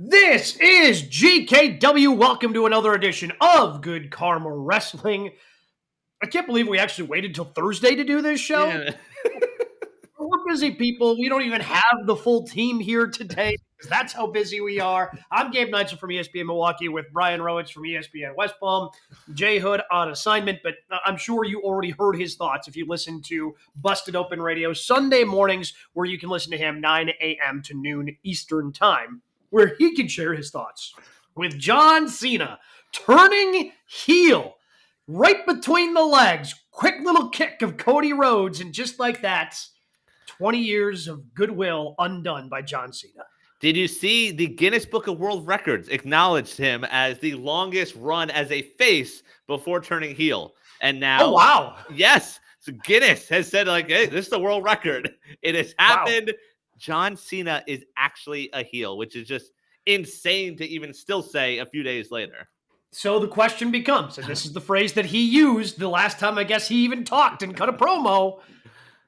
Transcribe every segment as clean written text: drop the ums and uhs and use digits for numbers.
This is GKW. Welcome to another edition of Good Karma Wrestling. I can't believe we actually waited till Thursday to do this show. Yeah. We're busy people. We don't even have the full team here today because that's how busy we are. I'm Gabe Neitzel from ESPN Milwaukee with Brian Rowitz from ESPN West Palm. JHood on assignment, but I'm sure you already heard his thoughts if you listen to Busted Open Radio Sunday mornings, where you can listen to him 9 a.m. to noon Eastern Time, where he can share his thoughts with John Cena turning heel right between the legs. Quick little kick of Cody Rhodes, and just like that, 20 years of goodwill undone by John Cena. Did you see the Guinness Book of World Records acknowledged him as the longest run as a face before turning heel? And now, oh, wow. Yes, so Guinness has said, like, hey, this is the world record. It has happened. Wow. John Cena is actually a heel, which is just insane to even still say a few days later. So the question becomes, and this is the phrase that he used the last time I guess he even talked and cut a promo,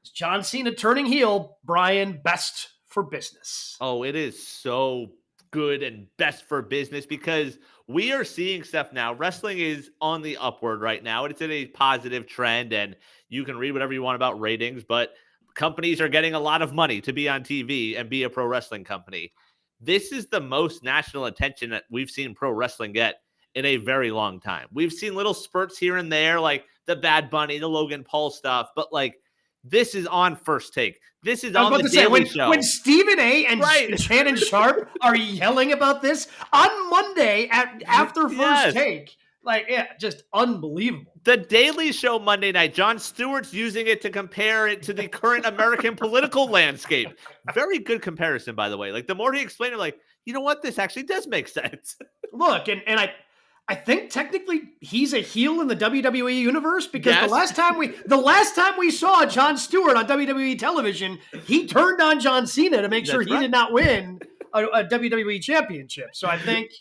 is John Cena turning heel, Brian, best for business? Oh, it is so good and best for business because we are seeing stuff now. Wrestling is on the upward right now. It's in a positive trend, and you can read whatever you want about ratings, but companies are getting a lot of money to be on TV and be a pro wrestling company. This is the most national attention that we've seen pro wrestling get in a very long time. We've seen little spurts here and there, like the Bad Bunny, the Logan Paul stuff, but like this is on First Take. This is on the Daily Show. When Stephen A. and Shannon Sharp are yelling about this on Monday after First Take, like, yeah, just unbelievable. The Daily Show Monday night, Jon Stewart's using it to compare it to the current American political landscape. Very good comparison, by the way. Like, the more he explained it, like, you know what? This actually does make sense. Look, and I think technically he's a heel in the WWE universe because the last time we saw Jon Stewart on WWE television, he turned on John Cena to make sure he did not win a WWE championship. So I think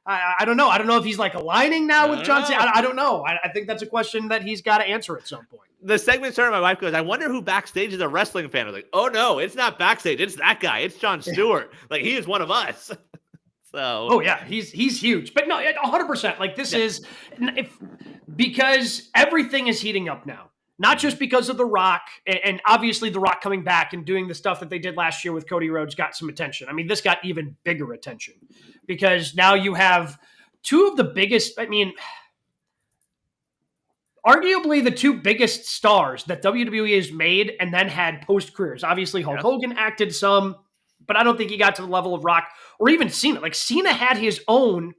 I don't know. I don't know if he's like aligning now with John Cena. I don't know. I think that's a question that he's got to answer at some point. The segment started, my wife goes, I wonder who backstage is a wrestling fan. I was like, oh no, it's not backstage. It's that guy. It's Jon Stewart. Like, he is one of us. So. Oh yeah, he's huge, but no, 100%. Like, this is because everything is heating up now, not just because of The Rock, and obviously The Rock coming back and doing the stuff that they did last year with Cody Rhodes got some attention. I mean, this got even bigger attention because now you have two of the biggest, arguably the two biggest stars that WWE has made and then had post careers. Obviously, Hulk Hogan acted some, but I don't think he got to the level of Rock or even Cena. Like, Cena had his own,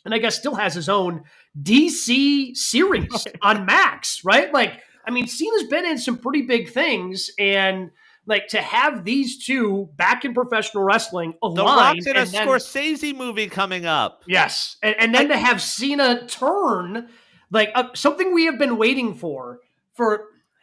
and I guess still has his own, DC series on Max, right? Like, I mean, Cena's been in some pretty big things, and like to have these two back in professional wrestling aligned. The Rock's in a Scorsese movie coming up. Yes, and then to have Cena turn, like something we have been waiting for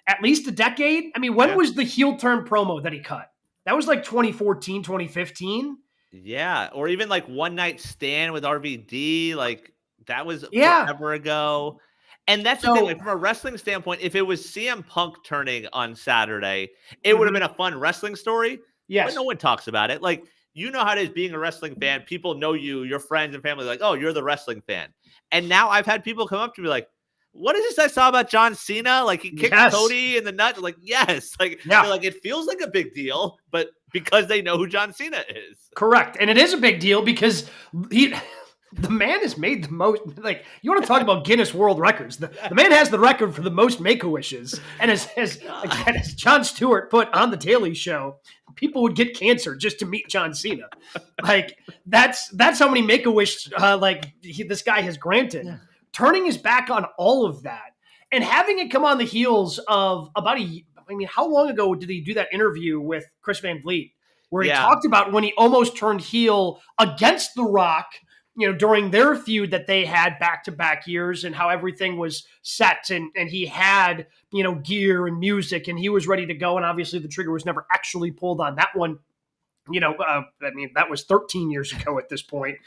at least a decade. I mean, when was the heel turn promo that he cut? That was like 2014, 2015. Yeah, or even like One Night Stand with RVD. Like, that was forever ago. And that's the thing. Like, from a wrestling standpoint, if it was CM Punk turning on Saturday, it would have been a fun wrestling story. Yes. But no one talks about it. Like, you know how it is being a wrestling fan. People know you, your friends and family, like, oh, you're the wrestling fan. And now I've had people come up to me like, what is this I saw about John Cena? Like, he kicked Cody in the nuts. Like, yes. Like, like, it feels like a big deal, but because they know who John Cena is. Correct. And it is a big deal because the man has made the most, like, you want to talk about Guinness World Records. The man has the record for the most Make-A-Wishes. And as Jon Stewart put on the Daily Show, people would get cancer just to meet John Cena. Like, that's how many Make-A-Wish this guy has granted. Yeah. Turning his back on all of that and having it come on the heels of how long ago did he do that interview with Chris Van Vliet where he talked about when he almost turned heel against The Rock, during their feud that they had back-to-back years and how everything was set and he had, gear and music and he was ready to go. And obviously the trigger was never actually pulled on that one. That was 13 years ago at this point.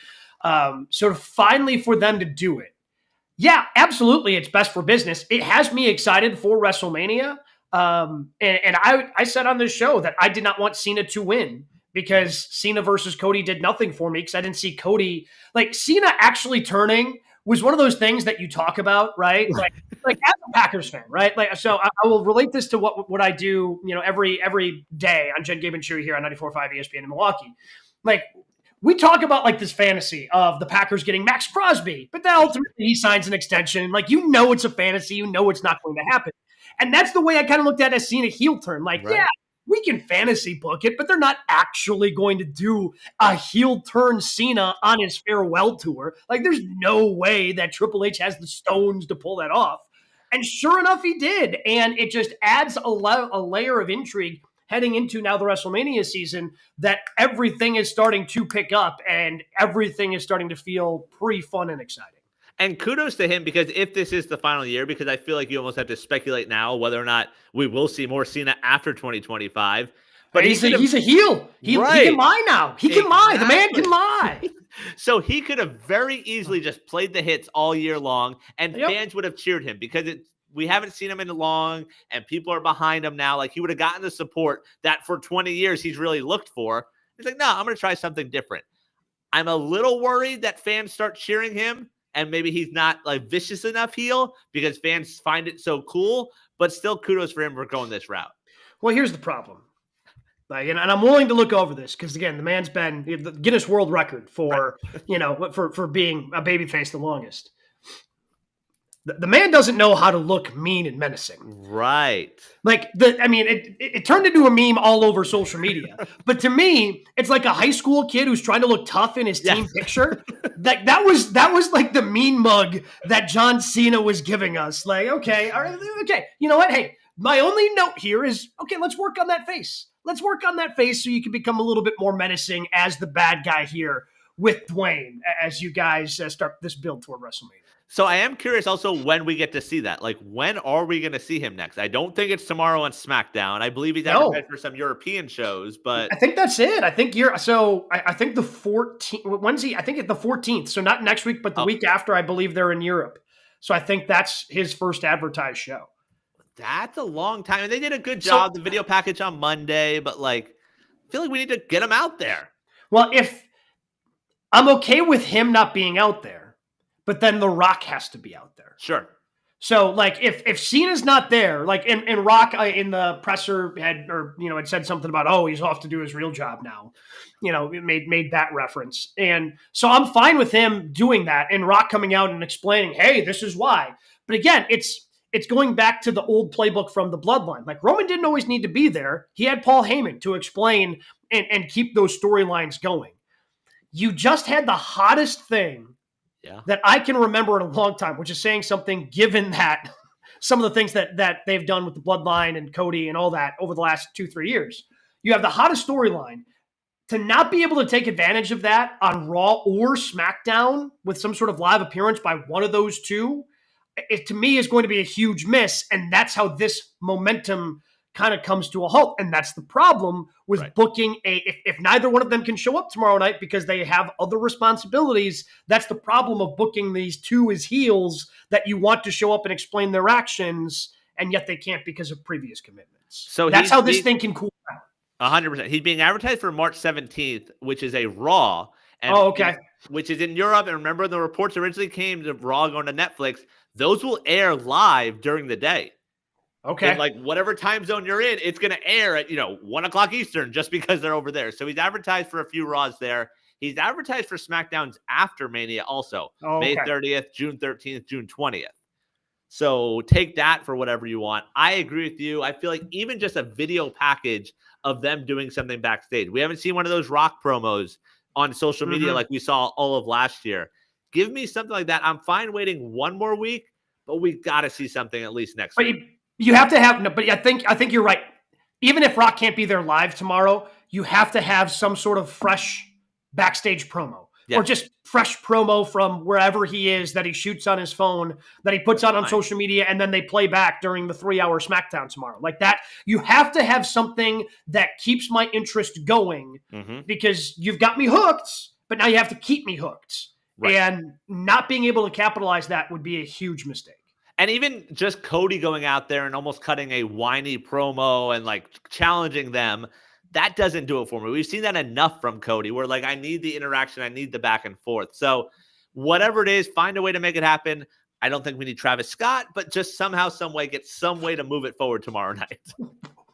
So finally for them to do it. Yeah, absolutely. It's best for business. It has me excited for WrestleMania. And I said on this show that I did not want Cena to win because Cena versus Cody did nothing for me because I didn't see Cody. Like, Cena actually turning was one of those things that you talk about, right? Like as a Packers fan, right? Like, so I will relate this to what I do, every day on Jen, Gabe, and Chewy here on 94.5 ESPN in Milwaukee. Like, we talk about like this fantasy of the Packers getting Max Crosby, but then ultimately he signs an extension. Like, it's a fantasy, it's not going to happen. And that's the way I kind of looked at it as Cena heel turn. Like, right. Yeah, we can fantasy book it, but they're not actually going to do a heel turn Cena on his farewell tour. Like, there's no way that Triple H has the stones to pull that off. And sure enough, he did. And it just adds a layer of intrigue heading into now the WrestleMania season, that everything is starting to pick up and everything is starting to feel pretty fun and exciting. And kudos to him, because if this is the final year, because I feel like you almost have to speculate now whether or not we will see more Cena after 2025. But he's a heel. He can lie now. He can lie. The man can lie. So he could have very easily just played the hits all year long, and fans would have cheered him, because we haven't seen him in long, and people are behind him now. Like, he would have gotten the support that for 20 years he's really looked for. He's like, no, I'm going to try something different. I'm a little worried that fans start cheering him, and maybe he's not like vicious enough heel because fans find it so cool, but still kudos for him for going this route. Well, here's the problem. Like, and I'm willing to look over this because, again, the man's been the Guinness World Record for, for being a babyface the longest. The man doesn't know how to look mean and menacing. Right. Like, it turned into a meme all over social media. But to me, it's like a high school kid who's trying to look tough in his team picture. That was like the mean mug that John Cena was giving us. Like, okay, all right, okay. You know what? Hey, my only note here is, okay, let's work on that face. Let's work on that face so you can become a little bit more menacing as the bad guy here with Dwayne as you guys start this build toward WrestleMania. So I am curious also when we get to see that. Like, when are we going to see him next? I don't think it's tomorrow on SmackDown. I believe he's advertised for some European shows, but I think that's it. I think I think the 14th. When's he? I think it's the 14th. So not next week, but the week after. I believe they're in Europe. So I think that's his first advertised show. That's a long time, and they did a good job. The video package on Monday, but like, I feel like we need to get him out there. Well, if I'm okay with him not being out there. But then The Rock has to be out there. Sure. So, like, if Cena's not there, like, and Rock in the presser had said something about, he's off to do his real job now. It made that reference. And so I'm fine with him doing that and Rock coming out and explaining, hey, this is why. But again, it's going back to the old playbook from the Bloodline. Like, Roman didn't always need to be there. He had Paul Heyman to explain and keep those storylines going. You just had the hottest thing that I can remember in a long time, which is saying something given that some of the things that they've done with the Bloodline and Cody and all that over the last 2-3 years. You have the hottest storyline. To not be able to take advantage of that on Raw or SmackDown with some sort of live appearance by one of those two, it to me is going to be a huge miss. And that's how this momentum kind of comes to a halt. And that's the problem with booking if neither one of them can show up tomorrow night because they have other responsibilities, that's the problem of booking these two as heels that you want to show up and explain their actions, and yet they can't because of previous commitments. So that's how this thing can cool down. 100%. He's being advertised for March 17th, which is a Raw. And which is in Europe. And remember, the reports originally came to Raw going to Netflix. Those will air live during the day. Okay. And like whatever time zone you're in, it's going to air at 1 o'clock Eastern just because they're over there. So he's advertised for a few Raws there. He's advertised for SmackDowns after Mania also. May 30th, June 13th, June 20th. So take that for whatever you want. I agree with you. I feel like even just a video package of them doing something backstage. We haven't seen one of those Rock promos on social media like we saw all of last year. Give me something like that. I'm fine waiting one more week, but we got to see something at least next week. You have to have, but I think you're right. Even if Rock can't be there live tomorrow, you have to have some sort of fresh backstage promo or just fresh promo from wherever he is that he shoots on his phone, that he puts out on social media, and then they play back during the 3-hour SmackDown tomorrow. Like that, you have to have something that keeps my interest going because you've got me hooked, but now you have to keep me hooked. Right. And not being able to capitalize that would be a huge mistake. And even just Cody going out there and almost cutting a whiny promo and like challenging them, that doesn't do it for me. We've seen that enough from Cody where like, I need the interaction. I need the back and forth. So whatever it is, find a way to make it happen. I don't think we need Travis Scott, but just somehow, some way, get some way to move it forward tomorrow night.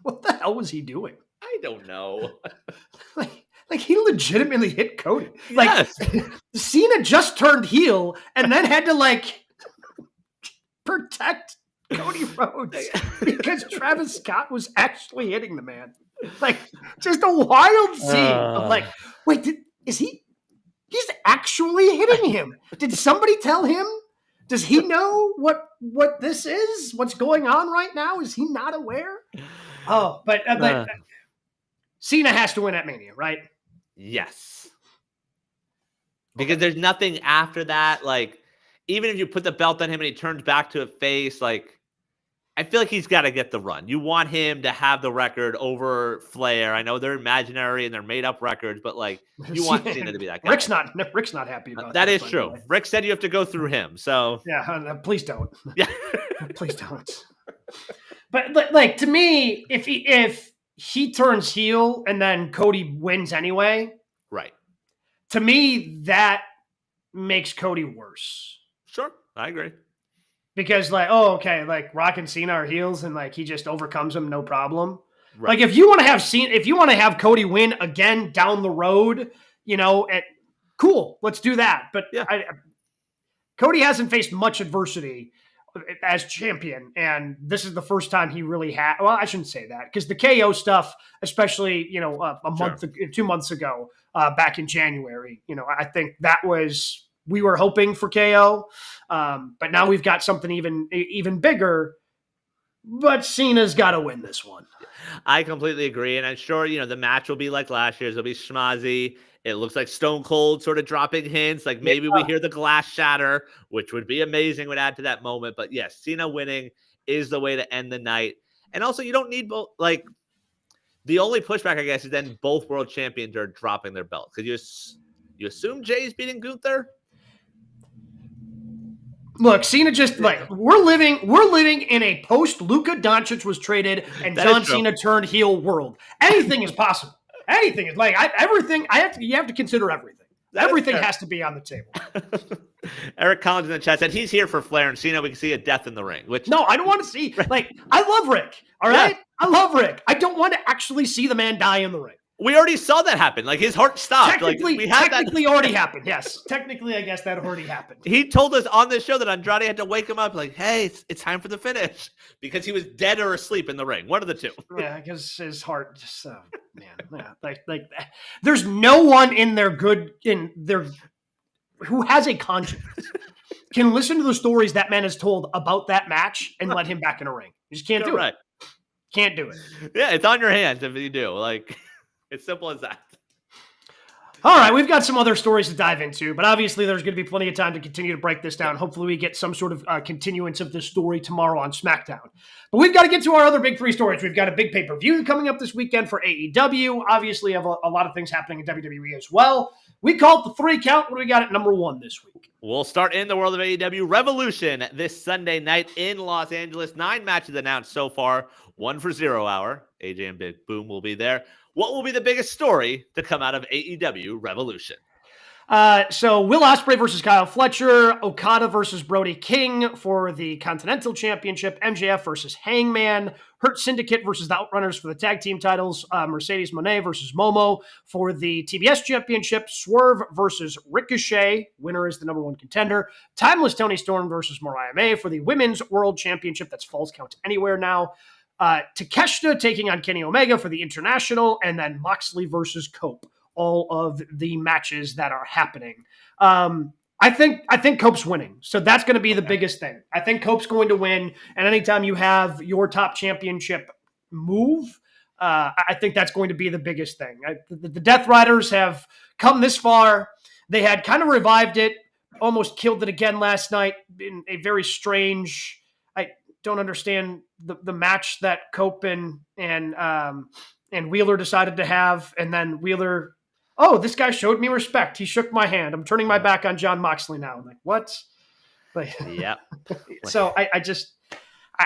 What the hell was he doing? I don't know. Like he legitimately hit Cody. Yes. Like Cena just turned heel and then had to like protect Cody Rhodes because Travis Scott was actually hitting the man. Like just a wild scene of like, wait, he's actually hitting him. Did somebody tell him? Does he know what this is? What's going on right now? Is he not aware? Oh, but Cena has to win at Mania, right? Yes. Because there's nothing after that. Like, even if you put the belt on him and he turns back to a face, like, I feel like he's got to get the run. You want him to have the record over Flair. I know they're imaginary and they're made up records, but like, you want Cena to be that guy. Rick's not happy about that. That is true. Rick said you have to go through him. So yeah, please don't. Yeah, please don't. But like to me, if he turns heel and then Cody wins anyway, right? To me, that makes Cody worse. Sure, I agree. Because like, oh, okay, like Rock and Cena are heels and like he just overcomes them, no problem. Right. Like if you want to have Cody win again down the road, cool, let's do that. But yeah. Cody hasn't faced much adversity as champion, and this is the first time he really had. Well, I shouldn't say that because the KO stuff, especially a month, 2 months ago, back in January, I think that was. We were hoping for KO, but now we've got something even bigger. But Cena's got to win this one. I completely agree, and I'm sure the match will be like last year's. It'll be schmozzy. It looks like Stone Cold sort of dropping hints, like maybe we hear the glass shatter, which would be amazing. Would add to that moment. But yes, Cena winning is the way to end the night. And also, you don't need both. Like the only pushback, I guess, is then both world champions are dropping their belts because you assume Jay's beating Gunther. Look, Cena just like we're living in a post Luka Doncic was traded and John Cena turned heel world. Anything is possible. Anything is like everything. You have to consider everything. Everything has to be on the table. Eric Collins in the chat said he's here for Flair and Cena. We can see a death in the ring. Which no, I don't want to see. Like I love Rick. All right, I love Rick. I don't want to actually see the man die in the ring. We already saw that happen. Like his heart stopped. Technically already happened. Yes. Technically, I guess that already happened. He told us on this show that Andrade had to wake him up like, hey, it's time for the finish because he was dead or asleep in the ring. One of the two. Yeah, because his heart just, like there's no one who has a conscience can listen to the stories that man has told about that match and let him back in a ring. You just can't do it. Can't do it. Yeah, it's on your hands if you do. Like, it's simple as that. All right, we've got some other stories to dive into, but obviously there's going to be plenty of time to continue to break this down. Hopefully we get some sort of continuance of this story tomorrow on SmackDown. But we've got to get to our other big three stories. We've got a big pay-per-view coming up this weekend for AEW. Obviously, have a lot of things happening in WWE as well. We call it the 3 count. What do we got at number 1 this week? We'll start in the world of AEW Revolution this Sunday night in Los Angeles. 9 matches announced so far. 1 for 0 Hour. AJ and Big Boom will be there. What will be the biggest story to come out of AEW Revolution? So Will Ospreay versus Kyle Fletcher, Okada versus Brody King for the Continental Championship, MJF versus Hangman, Hurt Syndicate versus the Outrunners for the tag team titles, Mercedes Moné versus Momo for the TBS Championship, Swerve versus Ricochet, winner is the number 1 contender, Timeless Toni Storm versus Mariah May for the Women's World Championship, that's Falls Count Anywhere now, Takeshita taking on Kenny Omega for the International, and then Moxley versus Cope. All of the matches that are happening. I think Cope's winning. So that's going to be the biggest thing. I think Cope's going to win. And anytime you have your top championship move, I think that's going to be the biggest thing. The Death Riders have come this far. They had kind of revived it, almost killed it again last night in a very strange, I don't understand the match that Cope and Wheeler decided to have. And then Wheeler, oh, this guy showed me respect. He shook my hand. I'm turning my back on Jon Moxley now. I'm like, what? Like, yeah. So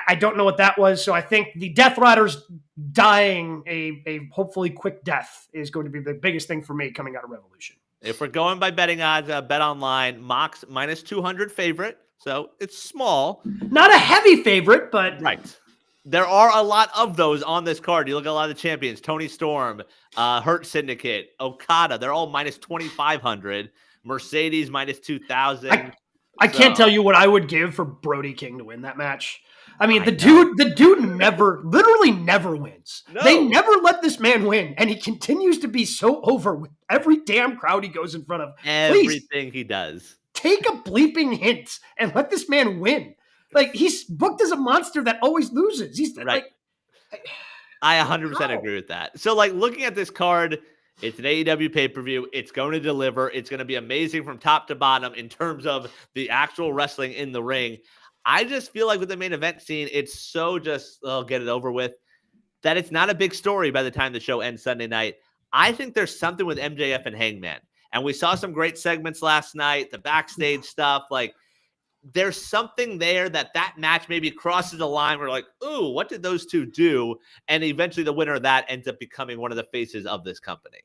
I don't know what that was. So I think the Death Riders dying a hopefully quick death is going to be the biggest thing for me coming out of Revolution. If we're going by betting odds, Bet Online, Mox minus 200 favorite. So it's small. Not a heavy favorite, but right. There are a lot of those on this card. You look at a lot of the champions, Tony Storm, Hurt Syndicate, Okada. They're all minus 2,500. Mercedes minus 2,000. I can't tell you what I would give for Brody King to win that match. I mean, the dude literally never wins. No. They never let this man win, and he continues to be so over with every damn crowd he goes in front of. Everything he does. Take a bleeping hint and let this man win. Like, he's booked as a monster that always loses. He's right. I 100% agree with that. So, like, looking at this card, it's an AEW pay-per-view. It's going to deliver. It's going to be amazing from top to bottom in terms of the actual wrestling in the ring. I just feel like with the main event scene, it's so just, get it over with, that it's not a big story by the time the show ends Sunday night. I think there's something with MJF and Hangman. And we saw some great segments last night, the backstage stuff. Like, there's something there that match maybe crosses the line. We're like, ooh, what did those two do? And eventually the winner of that ends up becoming one of the faces of this company.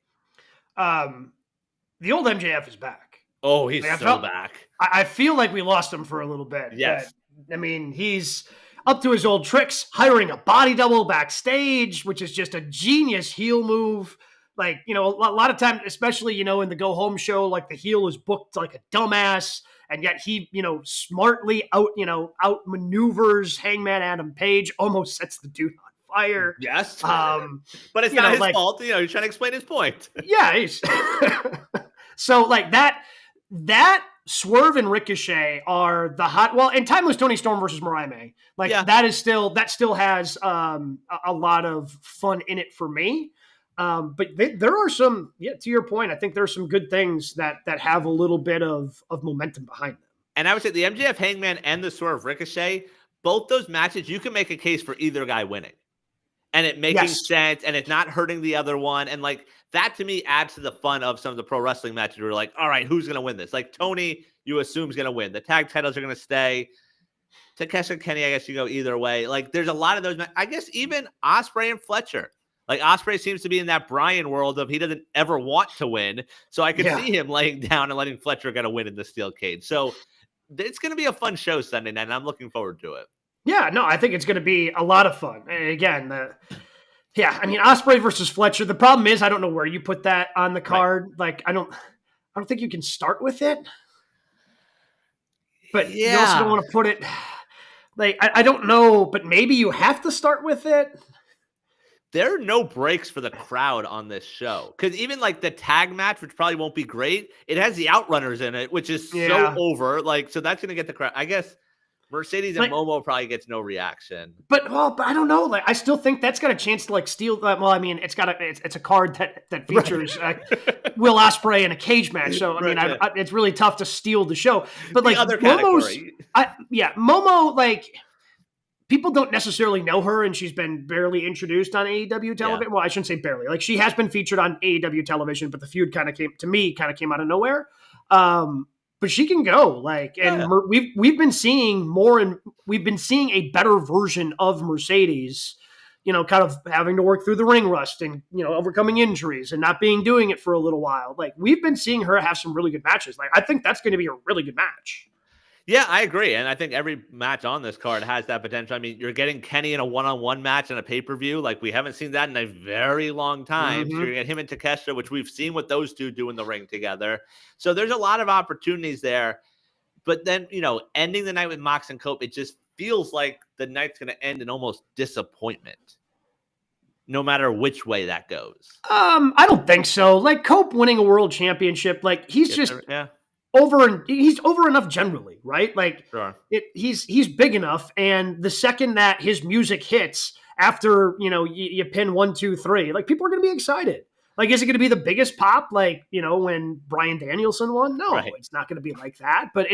The old MJF is back. Oh, he's back. I feel like we lost him for a little bit. Yes. I mean, he's up to his old tricks, hiring a body double backstage, which is just a genius heel move. Like, you know, a lot of times, especially, you know, in the go home show, like the heel is booked like a dumbass, and yet he, you know, smartly outmaneuvers Hangman Adam Page, almost sets the dude on fire. Yes. But it's not his fault. You know, he's trying to explain his point. Yeah. So like that Swerve and Ricochet are the hot, well, and Timeless Tony Storm versus Mariah May. Like that still has a lot of fun in it for me. But there are some, to your point, I think there's some good things that have a little bit of momentum behind them. And I would say the MJF Hangman and the Swerve Ricochet, both those matches, you can make a case for either guy winning. And it making sense, and it's not hurting the other one. And like that to me adds to the fun of some of the pro wrestling matches where you're like, all right, who's going to win this? Like Tony, you assume is going to win. The tag titles are going to stay. Takeshi and Kenny, I guess you go either way. Like there's a lot of those. I guess even Ospreay and Fletcher. Like Ospreay seems to be in that Bryan world of he doesn't ever want to win. So I could see him laying down and letting Fletcher get a win in the steel cage. So it's going to be a fun show Sunday night, and I'm looking forward to it. Yeah, no, I think it's going to be a lot of fun. And again, I mean, Ospreay versus Fletcher. The problem is I don't know where you put that on the card. Right. Like I don't think you can start with it. But you also don't want to put it like I don't know, but maybe you have to start with it. There are no breaks for the crowd on this show. Because even like the tag match, which probably won't be great, it has the Outrunners in it, which is so over. Like, so that's going to get the crowd. I guess Mercedes and Momo probably gets no reaction. But I don't know. Like, I still think that's got a chance to like steal that. Well, I mean, it's a card that features Will Ospreay in a cage match. So I mean, it's really tough to steal the show. But like other category. Momo, like people don't necessarily know her, and she's been barely introduced on AEW television. Yeah. Well, I shouldn't say barely. Like she has been featured on AEW television, but the feud kind of came out of nowhere. But she can go, like, and we've been seeing more, and we've been seeing a better version of Mercedes, you know, kind of having to work through the ring rust and, you know, overcoming injuries and not doing it for a little while. Like we've been seeing her have some really good matches. Like I think that's going to be a really good match. Yeah, I agree. And I think every match on this card has that potential. I mean, you're getting Kenny in a one-on-one match in a pay-per-view. Like, we haven't seen that in a very long time. Mm-hmm. So you're going to get him and Takeshita, which we've seen what those two do in the ring together. So there's a lot of opportunities there. But then, you know, ending the night with Mox and Cope, it just feels like the night's going to end in almost disappointment, no matter which way that goes. I don't think so. Like, Cope winning a world championship, like, he's he's over enough generally, right? Like he's big enough. And the second that his music hits after, you know, you pin 1, 2, 3, like people are going to be excited. Like, is it going to be the biggest pop? Like, you know, when Bryan Danielson won? No, It's not going to be like that, but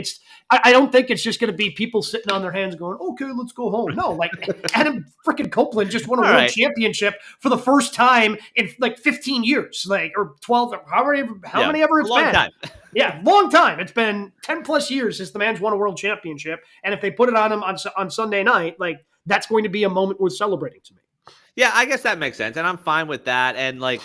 I don't think it's just going to be people sitting on their hands going, okay, let's go home. No, like Adam freaking Copeland just won a world championship for the first time in like 15 years, like, or 12, how many ever it's been. Time. Yeah, long time. It's been 10 plus years since the man's won a world championship. And if they put it on him on Sunday night, like that's going to be a moment worth celebrating to me. Yeah, I guess that makes sense. And I'm fine with that. And like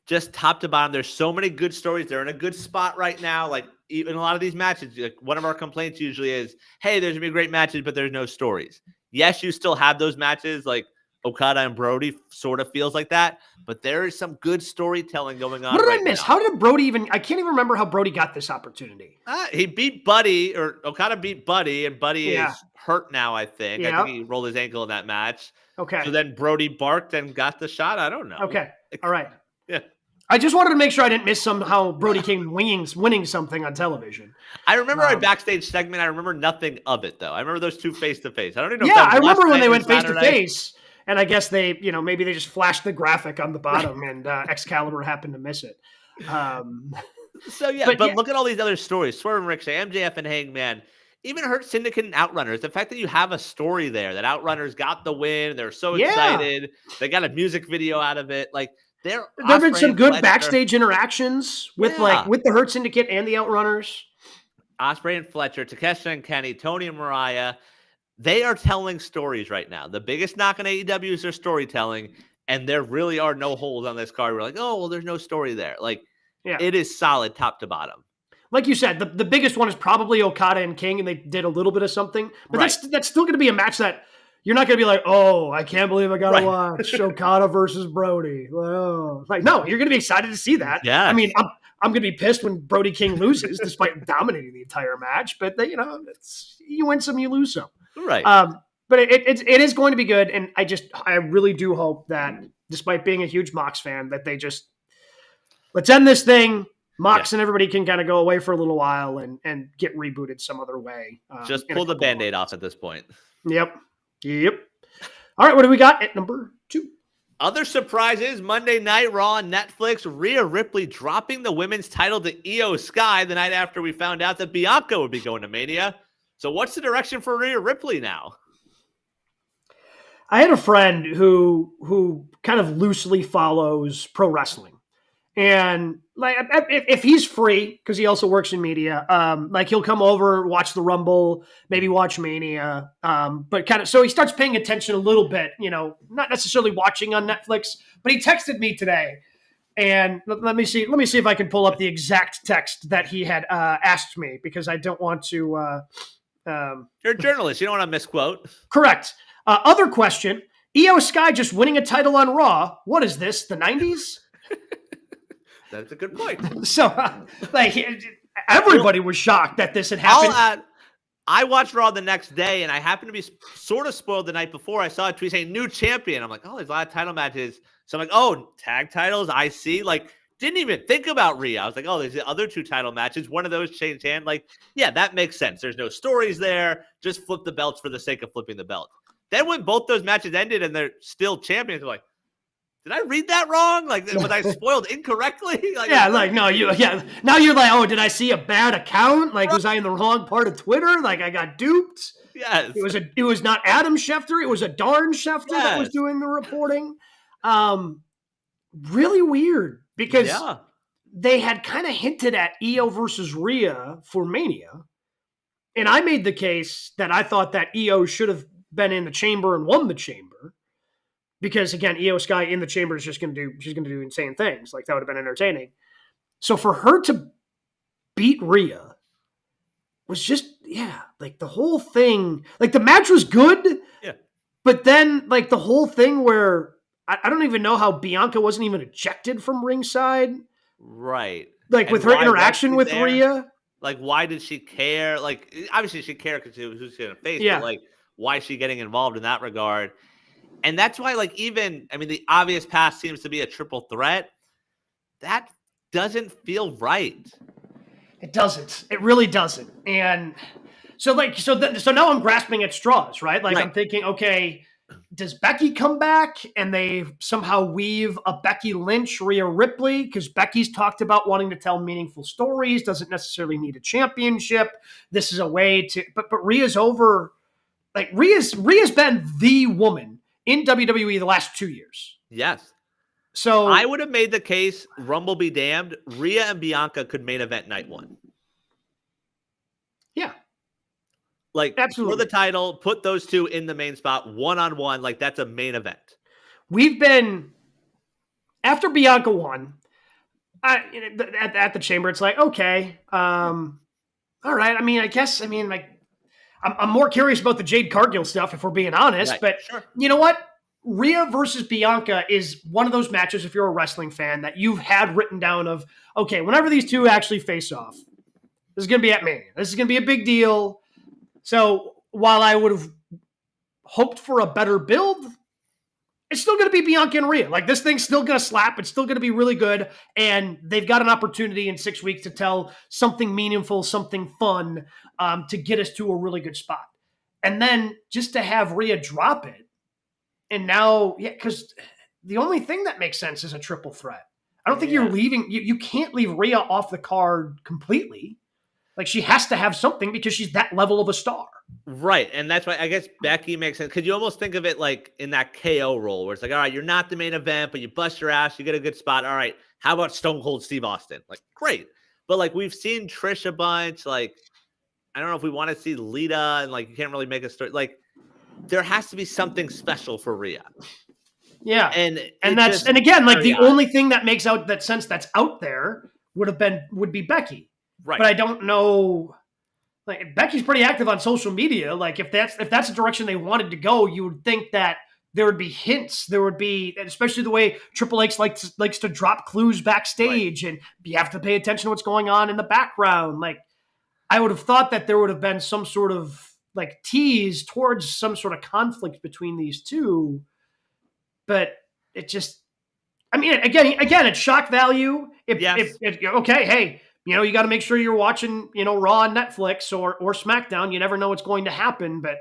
just top to bottom, there's so many good stories. They're in a good spot right now. Like even a lot of these matches, like one of our complaints usually is, hey, there's gonna be great matches, but there's no stories. Yes, you still have those matches like Okada and Brody sort of feels like that, but there is some good storytelling going on. What did right I miss? now. How did Brody even? I can't even remember how Brody got this opportunity. He beat Buddy, or Okada beat Buddy, and Buddy Yeah. is hurt now, I think. I Yeah. think he rolled his ankle in that match. Okay. So then Brody barked and got the shot. I don't know. Okay. All right. Yeah. I just wanted to make sure I didn't miss somehow Brody King winning something on television. I remember our backstage segment. I remember nothing of it, though. I remember those two face-to-face. I don't even know. Yeah, if I remember when they night or went Saturday. face-to-face, and I guess they, maybe they just flashed the graphic on the bottom, and Excalibur happened to miss it. So, yeah, but look at all these other stories. Swerve and Ricochet, MJF and Hangman. Even Hurt Syndicate and Outrunners. The fact that you have a story there, that Outrunners got the win. They're so excited. They got a music video out of it. Like, there have been some good backstage interactions with with the Hurt Syndicate and the Outrunners. Ospreay and Fletcher, Takeshita and Kenny, Tony and Mariah. They are telling stories right now. The biggest knock on AEW is their storytelling, and there really are no holes on this card. We're like, oh, well, there's no story there. Like, it is solid top to bottom. Like you said, the biggest one is probably Okada and King, and they did a little bit of something. But that's still going to be a match that you're not going to be like, oh, I can't believe I got to watch Okada versus Brody. Oh. Like, no, you're going to be excited to see that. Yeah. I mean, I'm going to be pissed when Brody King loses, despite dominating the entire match. But you win some, you lose some. Right. But it is going to be good, and I really do hope that, despite being a huge Mox fan, that they just let's end this thing. Mox and everybody can kind of go away for a little while and get rebooted some other way. Just pull the Band-Aid off at this point. Yep. All right, what do we got at number 2? Other surprises, Monday Night Raw on Netflix, Rhea Ripley dropping the women's title to Io Sky the night after we found out that Bianca would be going to Mania. So what's the direction for Rhea Ripley now? I had a friend who kind of loosely follows pro wrestling. And like, if he's free, because he also works in media, like he'll come over, watch the Rumble, maybe watch Mania, but kind of so he starts paying attention a little bit. Not necessarily watching on Netflix, but he texted me today, and let me see if I can pull up the exact text that he had asked me, because I don't want to. You're a journalist, you don't want to misquote. Correct. Other question: Io Sky just winning a title on Raw. What is this? The 90s? That's a good point. So, everybody was shocked that this had happened. I watched Raw the next day, and I happened to be sort of spoiled the night before. I saw a tweet saying new champion. I'm like, oh, there's a lot of title matches. So I'm like, oh, tag titles, I see. Like, didn't even think about Rhea. I was like, oh, there's the other 2 title matches. One of those changed hand. Like, yeah, that makes sense. There's no stories there. Just flip the belts for the sake of flipping the belt. Then when both those matches ended and they're still champions, I'm like, did I read that wrong? Like, was I spoiled incorrectly? Now you're like, oh, did I see a bad account? Like, was I in the wrong part of Twitter? Like, I got duped. Yes. It was not Adam Schefter. It was a darn Schefter that was doing the reporting. Really weird, because they had kind of hinted at Io versus Rhea for Mania. And I made the case that I thought that Io should have been in the chamber and won the chamber. Because again, Io Sky in the chamber is she's going to do insane things. Like, that would have been entertaining. So for her to beat Rhea was just, like the whole thing, like the match was good. Yeah. But then like the whole thing where I don't even know how Bianca wasn't even ejected from ringside. Right. Like, with her interaction with Rhea. Like, why did she care? Like, obviously she cared because it was who's going to face. Yeah. But like, why is she getting involved in that regard? And that's why, like, the obvious path seems to be a triple threat. That doesn't feel right. It doesn't. It really doesn't. And so now I'm grasping at straws, right? Like, I'm thinking, okay, does Becky come back and they somehow weave a Becky Lynch, Rhea Ripley? Because Becky's talked about wanting to tell meaningful stories, doesn't necessarily need a championship. This is a way to, but Rhea's over. Like, Rhea's been the woman in WWE the last 2 years. Yes. So I would have made the case, Rumble be damned, Rhea and Bianca could main event night 1. Yeah. Like, Absolutely. for the title, put those two in the main spot, one-on-one. Like, that's a main event. We've been, after Bianca won, at the Chamber, it's like, okay, all right. I mean, I guess, like, I'm more curious about the Jade Cargill stuff, if we're being honest. Right. But Sure. you know what? Rhea versus Bianca is one of those matches, if you're a wrestling fan, that you've had written down of, okay, whenever these two actually face off, this is going to be at Mania. This is going to be a big deal. So while I would have hoped for a better build, it's still going to be Bianca and Rhea. Like, this thing's still going to slap. It's still going to be really good. And they've got an opportunity in 6 weeks to tell something meaningful, something fun, to get us to a really good spot. And then just to have Rhea drop it. And now, because the only thing that makes sense is a triple threat. I don't think you're leaving. You can't leave Rhea off the card completely. Like, she has to have something because she's that level of a star. Right. And that's why I guess Becky makes sense. Because you almost think of it like in that KO role where it's like, all right, you're not the main event, but you bust your ass, you get a good spot. All right, how about Stone Cold Steve Austin? Like, great. But like, we've seen Trish a bunch. Like, I don't know if we want to see Lita, and like, you can't really make a story. Like, there has to be something special for Rhea. Yeah. And that's, and again, like, the only thing that makes out that sense that's out there would be Becky. Right. But I don't know. Like, Becky's pretty active on social media. Like, if that's the direction they wanted to go, you would think that there would be hints. There would be, especially the way Triple H likes to drop clues backstage, right, and you have to pay attention to what's going on in the background. Like, I would have thought that there would have been some sort of like tease towards some sort of conflict between these two, but it just, I mean, again, it's shock value. Okay, hey, you got to make sure you're watching, Raw on Netflix or SmackDown. You never know what's going to happen, but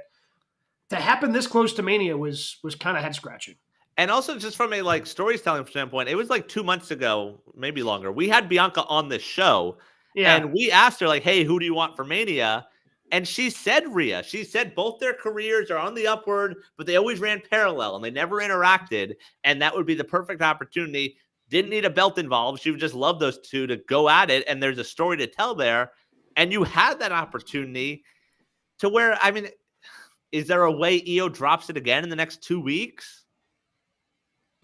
to happen this close to Mania was kind of head scratching. And also, just from a like storytelling standpoint, it was like 2 months ago, maybe longer. We had Bianca on this show, and we asked her like, "Hey, who do you want for Mania?" And she said Rhea. She said both their careers are on the upward, but they always ran parallel and they never interacted, and that would be the perfect opportunity. Didn't need a belt involved. She would just love those two to go at it, and there's a story to tell there. And you had that opportunity to where, I mean, is there a way Io drops it again in the next 2 weeks?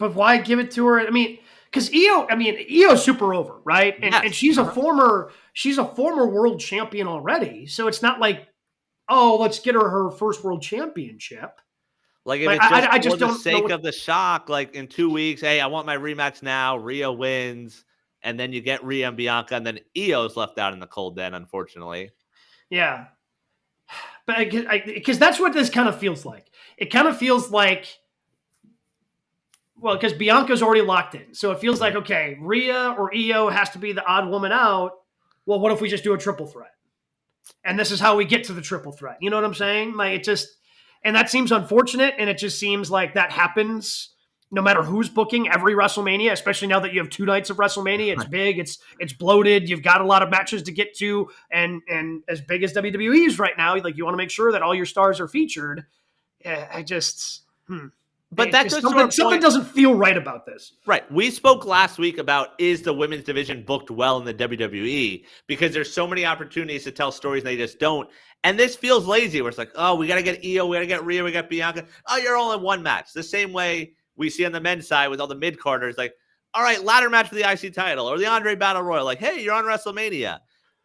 But why give it to her? I mean, because Io's super over, right? And she's a former world champion already. So it's not like, oh, let's get her first world championship. Like, if it's just, I just for the sake of the shock, like in 2 weeks, hey, I want my rematch now. Rhea wins, and then you get Rhea and Bianca, and then Io's left out in the cold then, unfortunately. Yeah. But because that's what this kind of feels like. It kind of feels like, well, because Bianca's already locked in. So it feels like, okay, Rhea or Io has to be the odd woman out. Well, what if we just do a triple threat? And this is how we get to the triple threat. You know what I'm saying? Like, it just, and that seems unfortunate. And it just seems like that happens no matter who's booking every WrestleMania, especially now that you have 2 nights of WrestleMania. It's big. It's bloated. You've got a lot of matches to get to. And as big as WWE is right now, like, you want to make sure that all your stars are featured. I just, But that's something doesn't feel right about this. Right. We spoke last week about, is the women's division booked well in the WWE? Because there's so many opportunities to tell stories and they just don't. And this feels lazy where it's like, oh, we got to get Io, we got to get Rhea, we got Bianca. Oh, you're all in one match. The same way we see on the men's side with all the mid-carders. Like, all right, ladder match for the IC title or the Andre Battle Royal. Like, hey, you're on WrestleMania.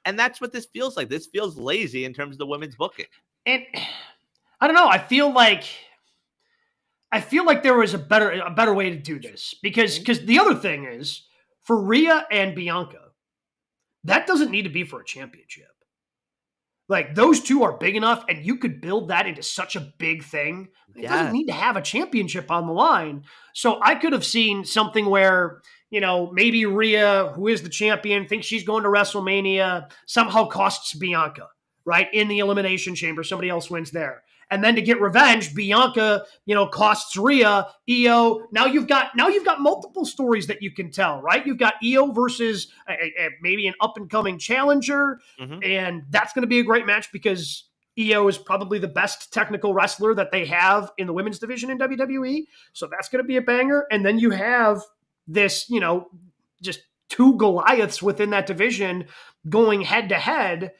And that's what this feels like. This feels lazy in terms of the women's booking. And I don't know. I feel like there was a better way to do this because the other thing is, for Rhea and Bianca, that doesn't need to be for a championship. Like, those two are big enough, and you could build that into such a big thing. It doesn't need to have a championship on the line. So I could have seen something where, maybe Rhea, who is the champion, thinks she's going to WrestleMania, somehow costs Bianca, right? In the Elimination Chamber, somebody else wins there. And then to get revenge, Bianca, costs Rhea, Io. Now you've got multiple stories that you can tell, right? You've got Io versus maybe an up-and-coming challenger, and that's going to be a great match because Io is probably the best technical wrestler that they have in the women's division in WWE. So that's going to be a banger. And then you have this, just 2 Goliaths within that division going head-to-head.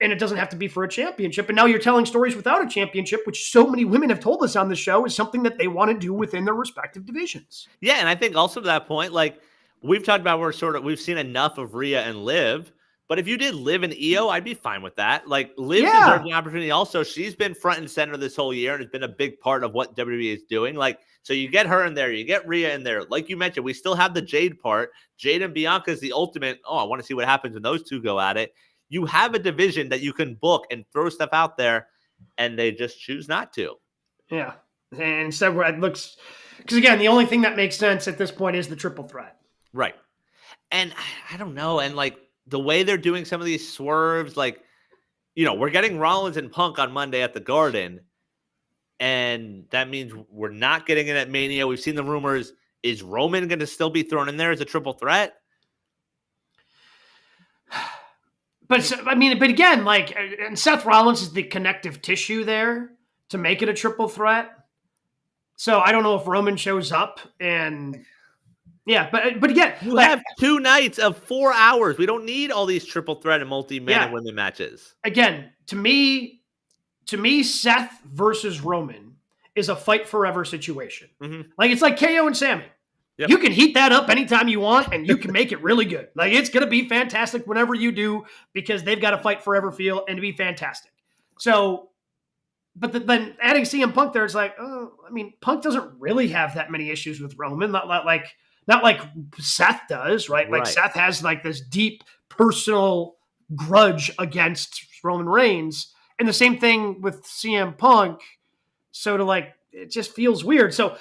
And it doesn't have to be for a championship. And now you're telling stories without a championship, which so many women have told us on the show is something that they want to do within their respective divisions. Yeah, and I think also to that point, like we've talked about, we've seen enough of Rhea and Liv. But if you did Liv and Io, I'd be fine with that. Like Liv deserves an opportunity also. She's been front and center this whole year and has been a big part of what WWE is doing. Like, so you get her in there, you get Rhea in there. Like you mentioned, we still have the Jade part. Jade and Bianca is the ultimate. Oh, I want to see what happens when those two go at it. You have a division that you can book and throw stuff out there, and they just choose not to. Yeah. And instead, it looks, because again, the only thing that makes sense at this point is the triple threat. Right. And I don't know. And like the way they're doing some of these swerves, like, you know, we're getting Rollins and Punk on Monday at the Garden. And that means we're not getting it at Mania. We've seen the rumors. Is Roman going to still be thrown in there as a triple threat? But I mean, but again, like, and Seth Rollins is the connective tissue there to make it a triple threat. So I don't know if Roman shows up, and yeah, but again, you have 2 nights of 4 hours. We don't need all these triple threat and multi-man and women matches. Again, to me, Seth versus Roman is a fight forever situation. Mm-hmm. Like it's like KO and Sammy. Yep. You can heat that up anytime you want, and you can make it really good. Like it's going to be fantastic whenever you do, because they've got a fight forever feel and to be fantastic. So, but then adding CM Punk there, it's like, oh, I mean, Punk doesn't really have that many issues with Roman, not like Seth does, right? Like Seth has like this deep personal grudge against Roman Reigns, and the same thing with CM Punk. So to like, it just feels weird. So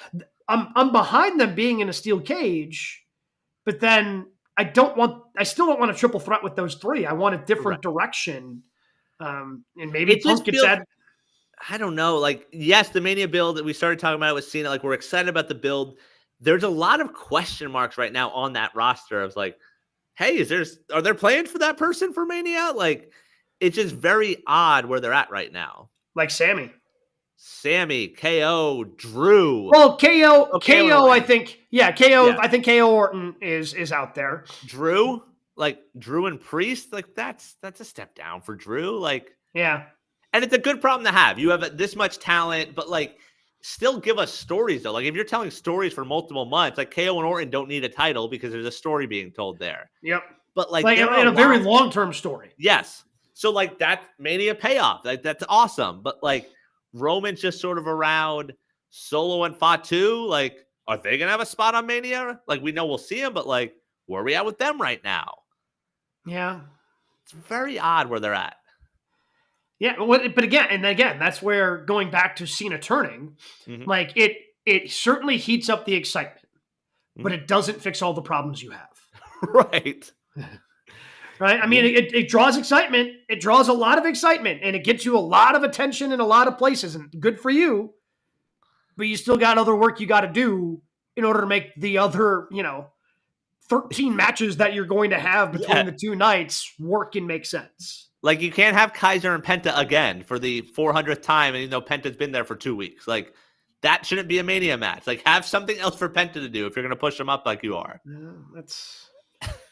I'm behind them being in a steel cage, but then I still don't want a triple threat with those three. I want a different direction. And maybe Punk gets that. I don't know. Like, yes, the Mania build that we started talking about with Cena, like we're excited about the build. There's a lot of question marks right now on that roster of like, hey, are there plans for that person for Mania? Like, it's just very odd where they're at right now. Like Sammy, KO, Drew. Well, KO, I think, KO. Yeah. I think KO Orton is out there. Drew and Priest, like that's a step down for Drew. Like, yeah, and it's a good problem to have. You have this much talent, but like, still give us stories though. Like, if you're telling stories for multiple months, like KO and Orton don't need a title because there's a story being told there. Yep, but like in a very long-term story. Yes, so like that Mania payoff, like that's awesome, but like. Roman's just sort of around. Solo and Fatu, like, are they gonna have a spot on Mania? Like, we know we'll see them, but like, where are we at with them right now? Yeah, it's very odd where they're at. Yeah, but again, that's where going back to Cena turning, like it certainly heats up the excitement, but it doesn't fix all the problems you have. Right. Right. I mean, it draws excitement. It draws a lot of excitement, and it gets you a lot of attention in a lot of places, and good for you. But you still got other work you got to do in order to make the other, 13 matches that you're going to have between the 2 nights work and make sense. Like, you can't have Kaiser and Penta again for the 400th time, and Penta's been there for 2 weeks. Like, that shouldn't be a Mania match. Like, have something else for Penta to do if you're going to push him up like you are. Yeah,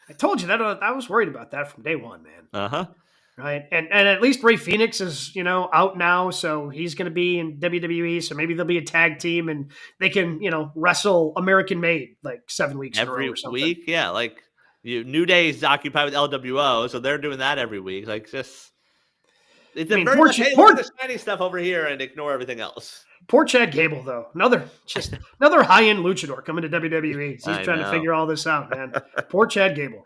I told you that I was worried about that from day one, man. Uh-huh. Right. And at least Rey Fenix is, out now. So he's going to be in WWE. So maybe there'll be a tag team and they can, wrestle American Made like 7 weeks every or something. week. Yeah. Like New Day is occupied with LWO. So they're doing that every week. Like it's very much, hey, look at the shiny stuff over here and ignore everything else. Poor Chad Gable, though. Another high-end luchador coming to WWE. He's trying to figure all this out, man. Poor Chad Gable.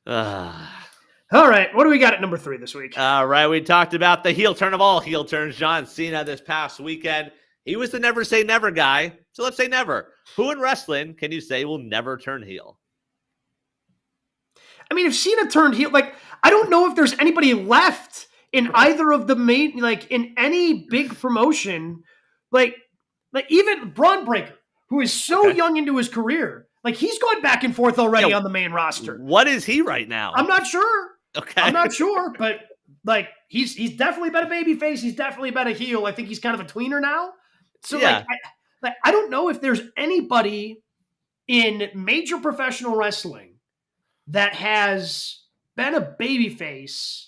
All right. What do we got at number 3 this week? All right. We talked about the heel turn of all heel turns, John Cena, this past weekend. He was the never say never guy. So let's say never. Who in wrestling can you say will never turn heel? I mean, if Cena turned heel, like, I don't know if there's anybody left in either of the main, like, in any big promotion. Like even Braun Breaker, who is so young into his career, like he's gone back and forth already on the main roster. What is he right now? I'm not sure. Okay. I'm not sure, but like he's definitely been a babyface. He's definitely been a heel. I think he's kind of a tweener now. So I don't know if there's anybody in major professional wrestling that has been a babyface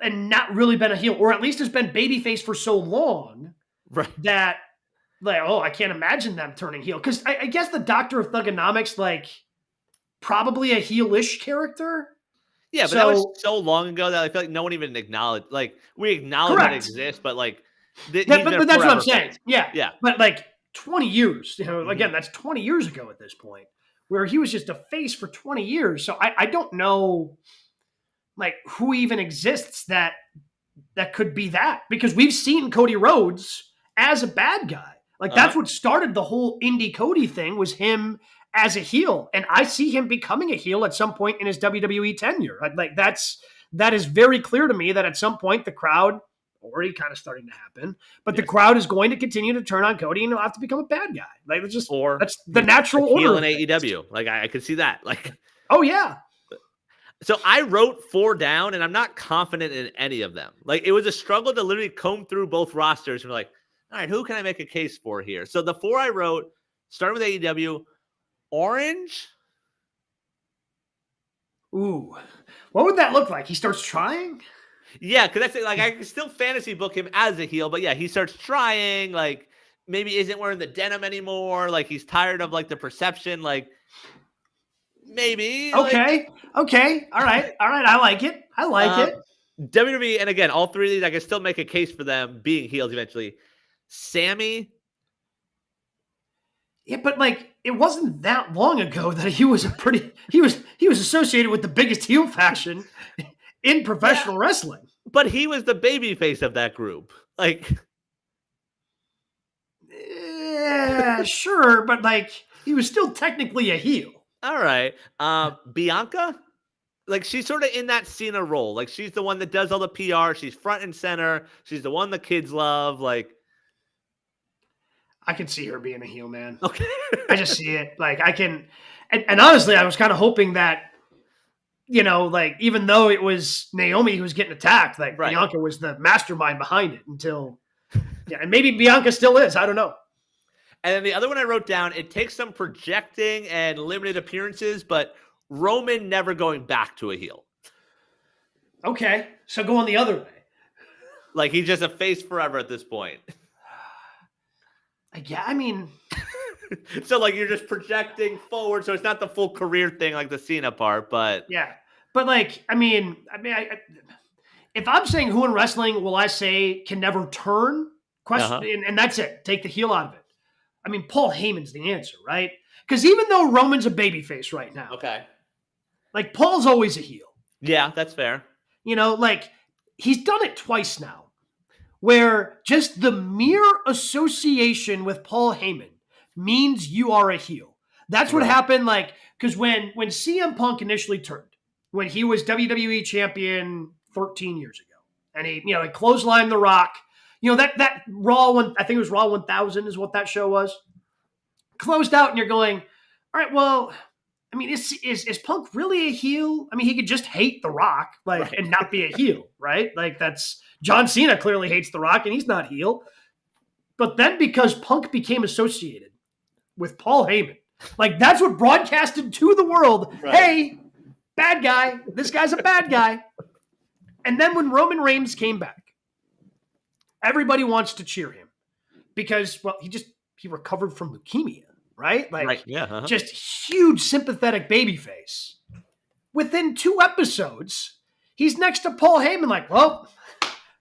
and not really been a heel, or at least has been babyface for so long that, like, oh, I can't imagine them turning heel. Because I guess the Doctor of Thugonomics, like, probably a heelish character. Yeah, but that was so long ago that I feel like no one even acknowledged. Like, we acknowledge that it exists, but like, but that's what I'm saying. Yeah. But like 20 years, again, that's 20 years ago at this point, where he was just a face for 20 years. So I don't know, like, who even exists that could be that, because we've seen Cody Rhodes as a bad guy. Like, that's what started the whole Indie Cody thing, was him as a heel. And I see him becoming a heel at some point in his WWE tenure. Like, that is very clear to me, that at some point the crowd, already kind of starting to happen, but the crowd is going to continue to turn on Cody, and he'll have to become a bad guy. Like, it's just, that's the natural order in AEW. Like, I could see that. Like, oh yeah. So I wrote 4 down, and I'm not confident in any of them. Like, it was a struggle to literally comb through both rosters and be like, all right, who can I make a case for here? So the 4 I wrote, starting with AEW, Orange. Ooh, what would that look like? He starts trying? Yeah, because that's it. Like, I can still fantasy book him as a heel, but yeah, he starts trying. Like, maybe isn't wearing the denim anymore. Like, he's tired of, like, the perception. Like, maybe. Okay. All right. I like it. it. WWE, and again, all 3 of these, I can still make a case for them being heels eventually. Sammy. Yeah, but like, it wasn't that long ago that he was he was associated with the biggest heel faction in professional wrestling. But he was the babyface of that group. Like, yeah, sure, but like, he was still technically a heel. All right. Bianca? Like, she's sort of in that Cena role. Like, she's the one that does all the PR. She's front and center. She's the one the kids love. Like, I can see her being a heel, man. Okay. I just see it. Like, I can, and honestly, I was kind of hoping that, like, even though it was Naomi who was getting attacked, like, Bianca was the mastermind behind it until, and maybe Bianca still is. I don't know. And then the other one I wrote down, it takes some projecting and limited appearances, but Roman never going back to a heel. Okay, so going the other way. Like, he's just a face forever at this point. Yeah, I mean... So, like, you're just projecting forward, so it's not the full career thing like the Cena part, but... Yeah, but, like, I mean, if I'm saying who in wrestling will I say can never turn, and that's it, take the heel out of it. I mean, Paul Heyman's the answer, right? Because even though Roman's a babyface right now, like, Paul's always a heel. Yeah, that's fair. Like, he's done it twice now, where just the mere association with Paul Heyman means you are a heel. That's what happened, like, because when CM Punk initially turned, when he was WWE champion 13 years ago, and he clotheslined The Rock, that Raw one, I think it was Raw 1000 is what that show was, closed out, and you're going, all right, well, I mean, is Punk really a heel? I mean, he could just hate The Rock, and not be a heel, right? Like, that's John Cena clearly hates The Rock, and he's not heel. But then because Punk became associated with Paul Heyman, like, that's what broadcasted to the world, hey, bad guy, this guy's a bad guy. And then when Roman Reigns came back, everybody wants to cheer him because, well, he recovered from leukemia. Right? Like, just huge sympathetic babyface. Within 2 episodes, he's next to Paul Heyman, like, well,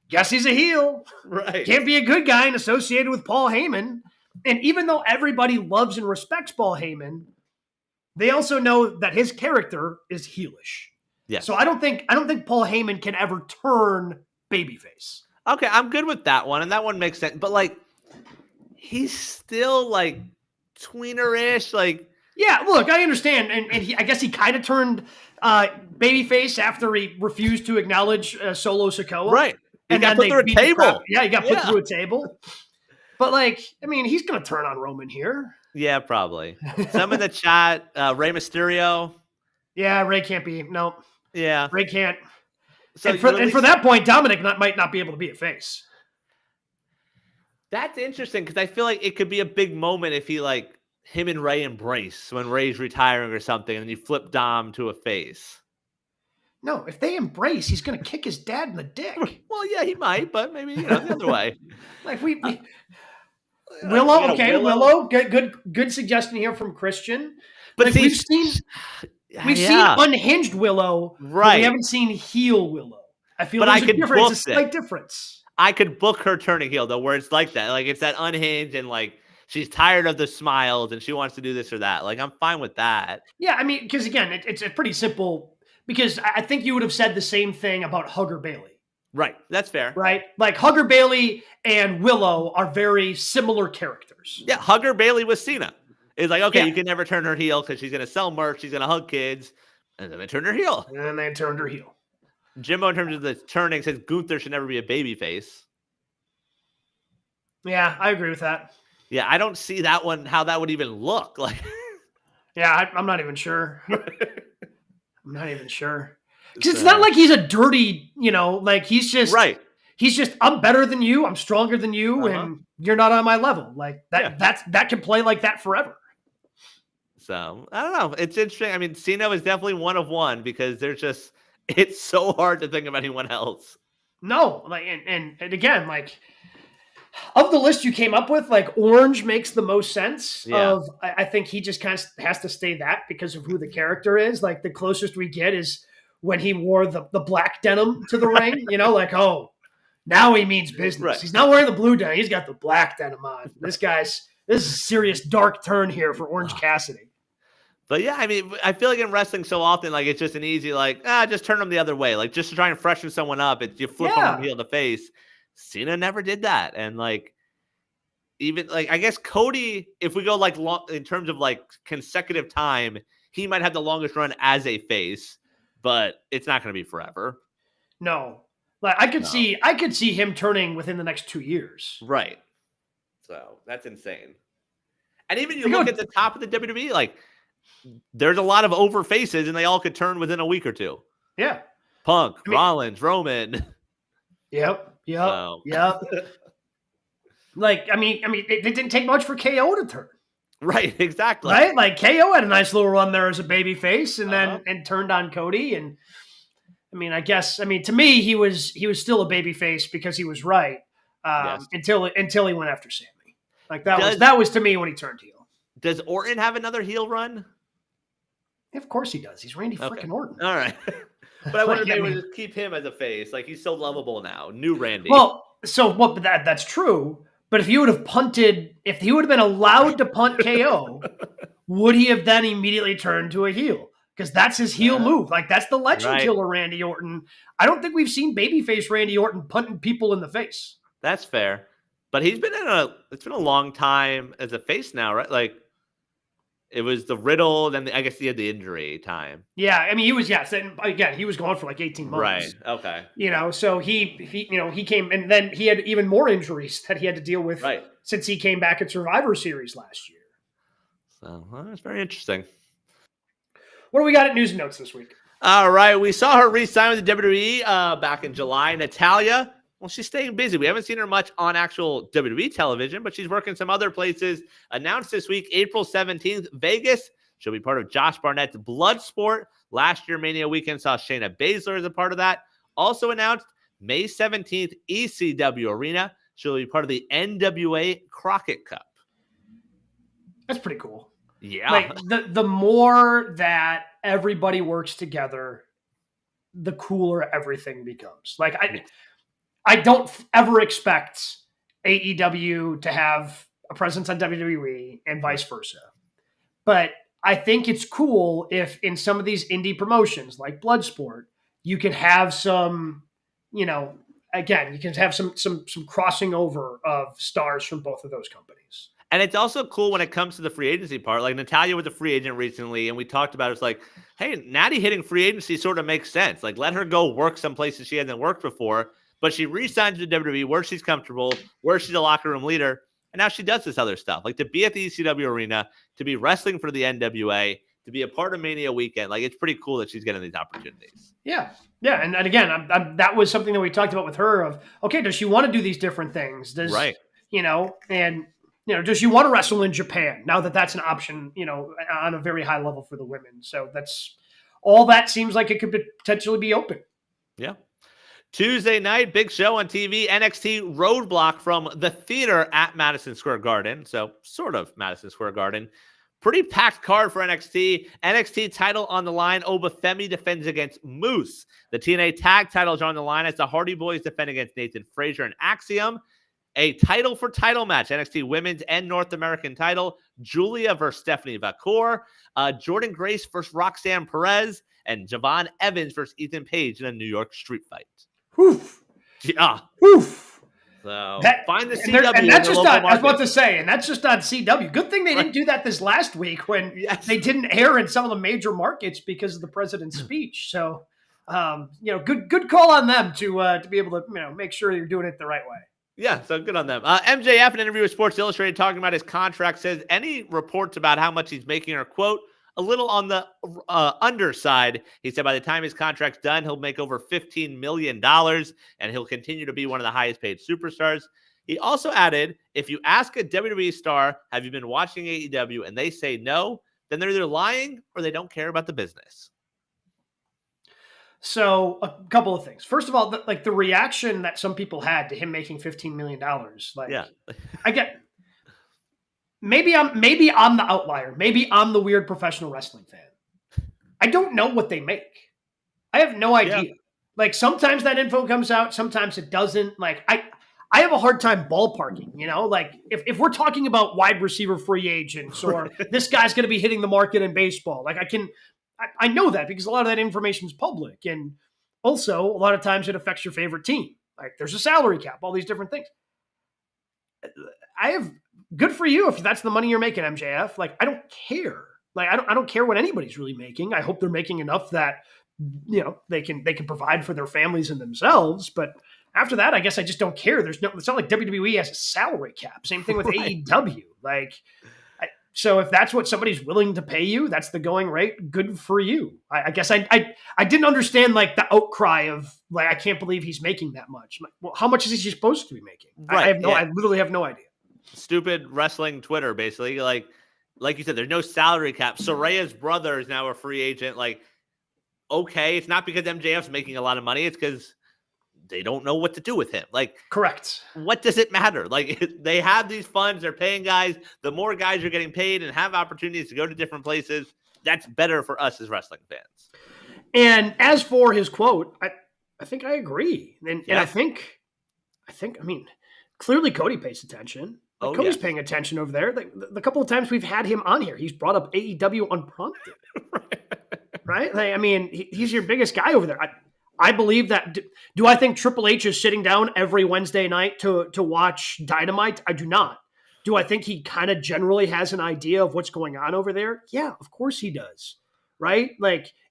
guess he's a heel. Right. Can't be a good guy and associated with Paul Heyman. And even though everybody loves and respects Paul Heyman, they also know that his character is heelish. Yeah. So I don't think Paul Heyman can ever turn babyface. Okay, I'm good with that one, and that one makes sense. But, like, he's still, like, tweener-ish, like, yeah, look, I understand, and I guess he kind of turned babyface after he refused to acknowledge Solo Sikoa, right? He and got put through a table. Yeah, he got put through a table. But, like, I mean, he's gonna turn on Roman here. Yeah, probably. Some in the chat, Rey Mysterio. Yeah, Rey can't be. No. Yeah, Rey can't. So and for that point, Dominic might not be able to be a face. That's interesting because I feel like it could be a big moment if he, like, him and Rey embrace when Rey's retiring or something, and you flip Dom to a face. No, if they embrace, he's going to kick his dad in the dick. Well, yeah, he might, but maybe the other way. Like Willow, okay, Willow, good suggestion here from Christian. But like see, we've seen unhinged Willow, right? But we haven't seen heel Willow. I feel there's a slight difference. I could book her turning heel though, where it's like that, like it's that unhinged and like she's tired of the smiles and she wants to do this or that. Like I'm fine with that. Yeah, I mean, because again, it's a pretty simple. Because I think you would have said the same thing about Hugger Bailey. Right. That's fair. Right? Like Hugger Bailey and Willow are very similar characters. Yeah. Hugger Bailey with Cena. It's like, okay, you can never turn her heel because she's going to sell merch. She's going to hug kids. And then they turned her heel. And then they turned her heel. Jimbo, in terms of the turning, says Gunther should never be a babyface. Yeah, I agree with that. Yeah, I don't see that one, how that would even look. Like, yeah, I'm not even sure. I'm not even sure. Because it's not like he's a dirty, like he's just right. He's just, I'm better than you, I'm stronger than you, and you're not on my level. Like that, that can play like that forever. So I don't know. It's interesting. I mean, Cena is definitely one of one because it's so hard to think of anyone else. No, like and again, like of the list you came up with, like Orange makes the most sense. I think he just kind of has to stay that because of who the character is. Like the closest we get is when he wore the black denim to the ring, like, oh, now he means business. Right. He's not wearing the blue denim. He's got the black denim on. This is a serious dark turn here for Orange Cassidy. But yeah, I mean, I feel like in wrestling so often, like it's just an easy, like, just turn them the other way. Like just to try and freshen someone up. You flip them from heel to face. Cena never did that. And like, even like, I guess Cody, if we go like long in terms of like consecutive time, he might have the longest run as a face, but it's not going to be forever. No, like I could see him turning within the next 2 years. Right. So that's insane. And even you look at the top of the WWE, like there's a lot of over faces and they all could turn within a week or two. Yeah. Punk, Rollins, Roman. Yep. Like, I mean, it didn't take much for KO to turn. Right, exactly. Right? Like KO had a nice little run there as a baby face and then turned on Cody. And I mean, to me, he was still a baby face because he was right. Until he went after Sammy. Like that was to me when he turned heel. Does Orton have another heel run? Of course he does. He's Randy freaking Orton. All right. But I wonder if they would just keep him as a face. Like he's so lovable now. New Randy. Well, but that's true. But if he would have been allowed to punt KO, would he have then immediately turned to a heel? Because that's his heel move. Like that's the legend killer Randy Orton. I don't think we've seen babyface Randy Orton punting people in the face. That's fair. But he's been it's been a long time as a face now, right? Like it was the Riddle, then I guess he had the injury time. Yeah, I mean he was he was gone for like 18 months. Right. Okay. So he came and then he had even more injuries that he had to deal with since he came back at Survivor Series last year. So that's very interesting. What do we got at news and notes this week? All right, we saw her re-sign with the WWE back in July. Natalya, well, she's staying busy. We haven't seen her much on actual WWE television, but she's working some other places. Announced this week, April 17th, Vegas. She'll be part of Josh Barnett's Bloodsport. Last year, Mania Weekend saw Shayna Baszler as a part of that. Also announced May 17th, ECW Arena. She'll be part of the NWA Crockett Cup. That's pretty cool. Yeah. Like the more that everybody works together, the cooler everything becomes. Like I don't ever expect AEW to have a presence on WWE and vice versa. But I think it's cool if in some of these indie promotions like Bloodsport, you can have some, again, you can have some crossing over of stars from both of those companies. And it's also cool when it comes to the free agency part. Like Natalya was a free agent recently, and we talked about it's like, hey, Natty hitting free agency sort of makes sense. Like let her go work some places she hasn't worked before. But she re-signs to WWE where she's comfortable, where she's a locker room leader, and now she does this other stuff. Like to be at the ECW Arena, to be wrestling for the NWA, to be a part of Mania Weekend. Like it's pretty cool that she's getting these opportunities. Yeah. And again, that was something that we talked about with her of, okay, does she want to do these different things? Does does she want to wrestle in Japan now that that's an option, on a very high level for the women? So that's all that seems like it could potentially be open. Yeah. Tuesday night, big show on TV, NXT Roadblock from the theater at Madison Square Garden. So sort of Madison Square Garden. Pretty packed card for NXT. NXT title on the line. Obafemi defends against Moose. The TNA tag titles are on the line as the Hardy Boys defend against Nathan Frazier and Axiom. A title for title match, NXT Women's and North American title. Julia versus Stephanie Vacour. Jordan Grace versus Roxanne Perez. And Javon Evans versus Ethan Page in a New York street fight. Oof. Yeah. Oof. So find the CW. And that's just on, I was about to say, and that's just on CW. Good thing they didn't do that this last week when they didn't air in some of the major markets because of the president's speech. So, good call on them to be able to, make sure you're doing it the right way. Yeah, so good on them. MJF, in an interview with Sports Illustrated, talking about his contract, says any reports about how much he's making are, quote, a little on the underside. He said by the time his contract's done, he'll make over $15 million, and he'll continue to be one of the highest paid superstars. He also added, if you ask a WWE star, have you been watching AEW, and they say no, then they're either lying or they don't care about the business. So a couple of things. First of all, the reaction that some people had to him making $15 million, I get. Maybe I'm the outlier. Maybe I'm the weird professional wrestling fan. I don't know what they make. I have no idea. Yeah. Sometimes that info comes out, sometimes it doesn't. I have a hard time ballparking, if we're talking about wide receiver free agents or this guy's going to be hitting the market in baseball, I know that because a lot of that information is public. And also a lot of times it affects your favorite team. There's a salary cap, all these different things. Good for you if that's the money you're making, MJF. I don't care. I don't care what anybody's really making. I hope they're making enough that they can provide for their families and themselves. But after that, I guess I just don't care. It's not like WWE has a salary cap. Same thing with AEW. So if that's what somebody's willing to pay you, that's the going rate. Good for you. I guess I didn't understand the outcry of I can't believe he's making that much. Well, how much is he supposed to be making? Right. I literally have no idea. Stupid wrestling Twitter, basically. Like you said, there's no salary cap. Soraya's brother is now a free agent. Okay, it's not because MJF's making a lot of money. It's because they don't know what to do with him. Correct. What does it matter? They have these funds. They're paying guys. The more guys are getting paid and have opportunities to go to different places, that's better for us as wrestling fans. And as for his quote, I think I agree. And I think, clearly Cody pays attention. Cody's paying attention over there. The couple of times we've had him on here, he's brought up AEW unprompted. Right? He's your biggest guy over there. I believe that. Do I think Triple H is sitting down every Wednesday night to watch Dynamite? I do not. Do I think he kind of generally has an idea of what's going on over there? Yeah, of course he does. Right?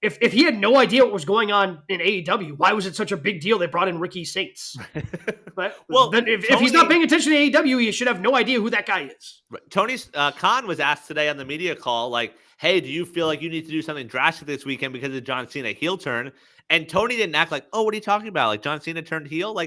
If he had no idea what was going on in AEW, why was it such a big deal they brought in Ricky Saints? Right? Well, then if he's not paying attention to AEW, he should have no idea who that guy is. Tony Khan was asked today on the media call, hey, do you feel like you need to do something drastic this weekend because of John Cena heel turn? And Tony didn't act oh, what are you talking about? John Cena turned heel?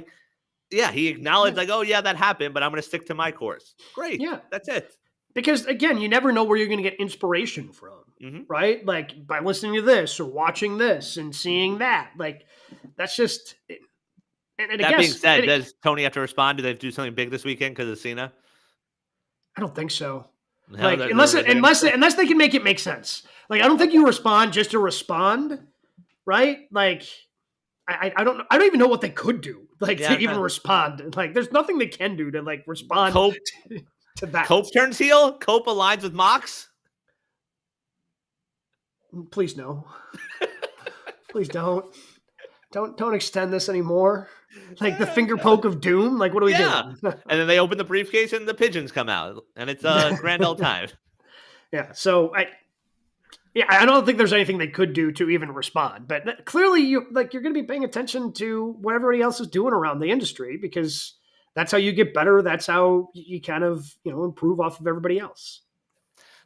Yeah, he acknowledged that happened, but I'm going to stick to my course. Great. Yeah. That's it. Because, again, you never know where you're going to get inspiration from, right? By listening to this or watching this and seeing that. That's just... And that being said, does Tony have to respond? Do they do something big this weekend because of Cena? I don't think so. No, unless they can make it make sense. I don't think you respond just to respond, right? I don't even know what they could do, to even respond. There's nothing they can do to respond to that. Cope turns heel? Cope aligns with Mox? Please no. Please don't. Don't extend this anymore. The finger poke of doom. What are we doing? And then they open the briefcase and the pigeons come out, and it's a grand old time. Yeah. So I don't think there's anything they could do to even respond. But clearly, you're going to be paying attention to what everybody else is doing around the industry because that's how you get better. That's how you kind of improve off of everybody else.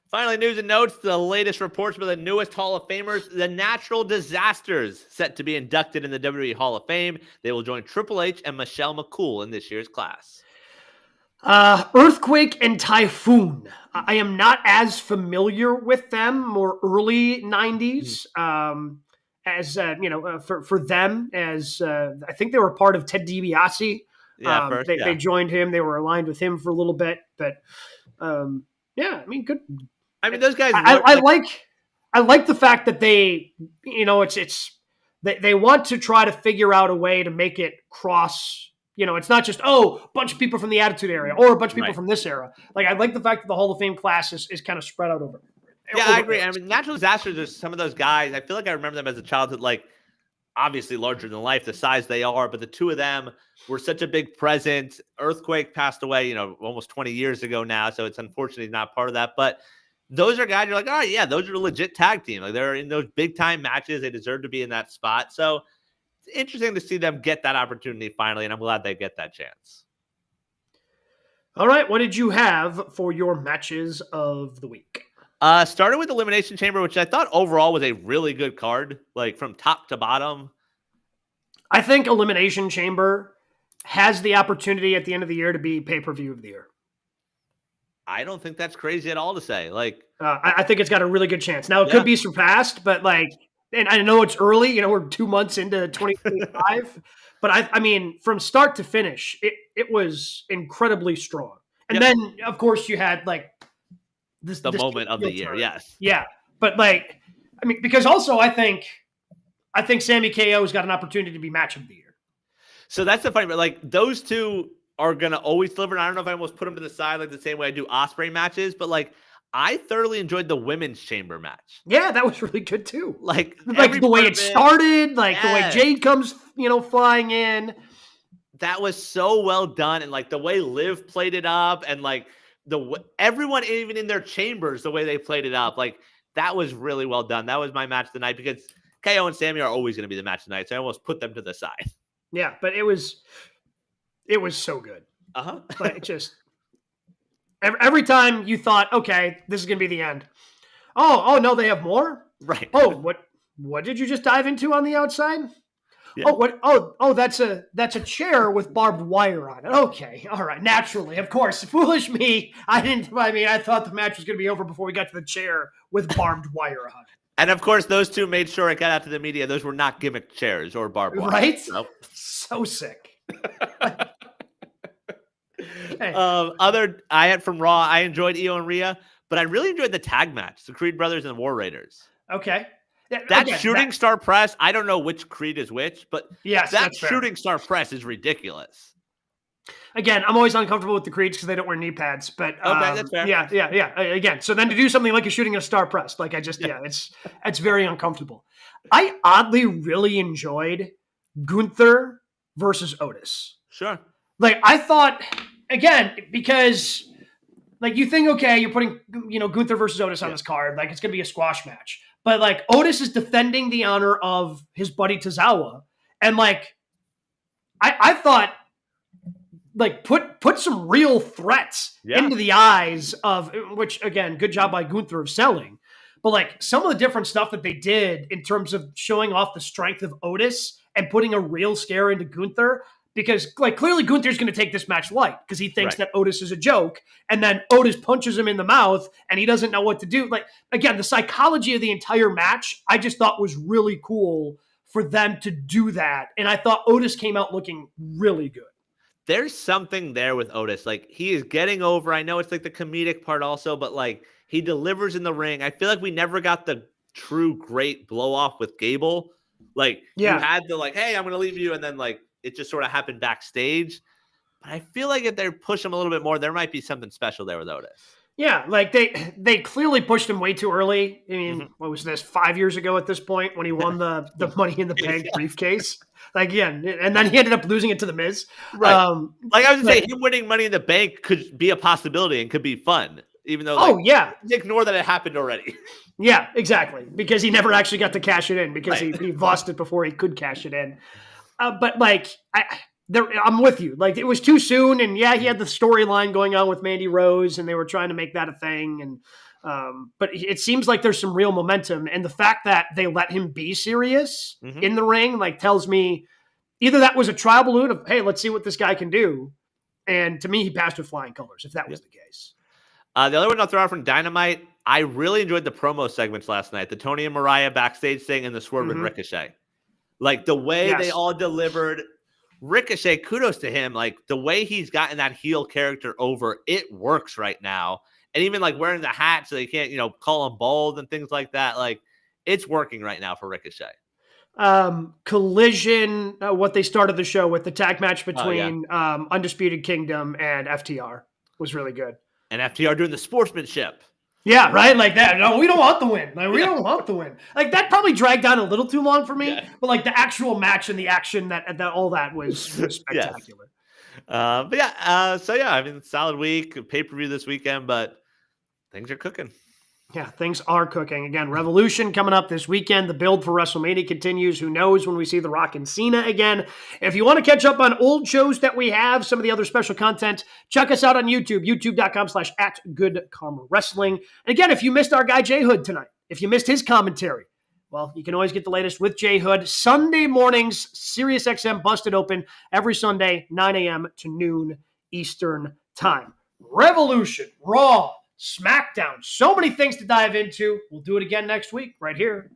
Finally, news and notes, the latest reports about the newest Hall of Famers, the Natural Disasters, set to be inducted in the WWE Hall of Fame. They will join Triple H and Michelle McCool in this year's class. Earthquake and Typhoon. I am not as familiar with them, more early 90s. as for them, as I think they were part of Ted DiBiase. Yeah, first, They joined him. They were aligned with him for a little bit, but yeah, I mean, good. I mean, those guys. I like the fact that they, they want to try to figure out a way to make it cross. It's not just a bunch of people from the Attitude Era or a bunch of people from this era. Like, I like the fact that the Hall of Fame class is kind of spread out over. Yeah, I agree. I mean, natural disasters. There's some of those guys. I feel like I remember them as a childhood, like obviously larger than life, the size they are, but the two of them were such a big presence. Earthquake passed away, almost 20 years ago now, so it's unfortunately not part of that. But those are guys you're like, oh yeah, those are a legit tag team. Like, they're in those big time matches. They deserve to be in that spot. So it's interesting to see them get that opportunity finally, and I'm glad they get that chance. All right, what did you have for your matches of the week? Started with Elimination Chamber, which I thought overall was a really good card, like from top to bottom. I think Elimination Chamber has the opportunity at the end of the year to be pay-per-view of the year. I don't think that's crazy at all to say. Like, I think it's got a really good chance. Now, it could be surpassed, but and I know it's early. We're 2 months into 2025, but I mean, from start to finish, it was incredibly strong. And then, of course, you had this moment of the year. turn. Yes. Yeah. But because also I think Sammy KO's got an opportunity to be match of the year. So that's the funny, but those two are going to always deliver. And I don't know if I almost put them to the side the same way I do Ospreay matches, but I thoroughly enjoyed the women's chamber match. Yeah, that was really good too. Like the way it started, the way Jade comes, flying in. That was so well done. And the way Liv played it up, and everyone, even in their chambers, the way they played it up, that was really well done. That was my match tonight, because KO and Sammy are always going to be the match tonight. So I almost put them to the side. Yeah, but it was so good. Just every time you thought, okay, this is going to be the end. Oh no, they have more? Right. Oh, what did you just dive into on the outside? Yeah. Oh, what? Oh, that's a chair with barbed wire on it. Okay, all right. Naturally, of course, foolish me. I thought the match was going to be over before we got to the chair with barbed wire on it. And of course, those two made sure it got out to the media. Those were not gimmick chairs or barbed wire. Right? Nope. So sick. Okay. I had from Raw. I enjoyed Io and Rhea, but I really enjoyed the tag match, the Creed Brothers and the War Raiders. Okay. That shooting star press, I don't know which Creed is which, but yes, that shooting star press is ridiculous. Again, I'm always uncomfortable with the Creeds because they don't wear knee pads, but okay, that's fair. Yeah. Again, so then to do something like a shooting a star press, it's very uncomfortable. I oddly really enjoyed Gunther versus Otis. Sure. I thought, again, because you think, okay, you're putting Gunther versus Otis on this card, it's gonna be a squash match. But Otis is defending the honor of his buddy Tozawa. And I thought put some real threats into the eyes of, which again, good job by Gunther of selling. But some of the different stuff that they did in terms of showing off the strength of Otis and putting a real scare into Gunther, because clearly Gunther's going to take this match light because he thinks that Otis is a joke, and then Otis punches him in the mouth and he doesn't know what to do. Again, the psychology of the entire match, I just thought was really cool for them to do that. And I thought Otis came out looking really good. There's something there with Otis. He is getting over. I know it's the comedic part also, but he delivers in the ring. I feel we never got the true great blow off with Gable. You had the hey, I'm going to leave you. And then it just sort of happened backstage. But I feel if they push him a little bit more, there might be something special there with Otis. Yeah, they clearly pushed him way too early. I mean, what was this, 5 years ago at this point when he won the Money in the Bank briefcase? And then he ended up losing it to The Miz. Right. I was going to say, him winning Money in the Bank could be a possibility and could be fun, even though ignore that it happened already. Yeah, exactly. Because he never actually got to cash it in because he lost it before he could cash it in. But I'm with you. It was too soon, and he had the storyline going on with Mandy Rose, and they were trying to make that a thing. And but it seems like there's some real momentum, and the fact that they let him be serious in the ring tells me either that was a trial balloon of, hey, let's see what this guy can do, and to me he passed with flying colors if that was the case. The other one I'll throw out from Dynamite, I really enjoyed the promo segments last night. The Tony and Mariah backstage thing and the Swerve and Ricochet. Like the way they all delivered. Ricochet, kudos to him. Like the way he's gotten that heel character over, it works right now. And even like wearing the hat so they can't, call him bald and things like that. Like it's working right now for Ricochet. Collision, what they started the show with, the tag match between Undisputed Kingdom and FTR was really good. And FTR doing the sportsmanship. Yeah, right? Like that. No, we don't want the win. Like, we don't want the win. Like, that probably dragged on a little too long for me. Yeah. But, like, the actual match and the action, that all that was spectacular. Yes. Solid week. Pay-per-view this weekend, but things are cooking. Yeah, things are cooking. Again, Revolution coming up this weekend. The build for WrestleMania continues. Who knows when we see The Rock and Cena again. If you want to catch up on old shows that we have, some of the other special content, check us out on YouTube, youtube.com/@GoodKarmaWrestling. And again, if you missed our guy JHood tonight, if you missed his commentary, well, you can always get the latest with JHood. Sunday mornings, SiriusXM busted open every Sunday, 9 a.m. to noon Eastern time. Revolution, Raw, SmackDown, so many things to dive into. We'll do it again next week right here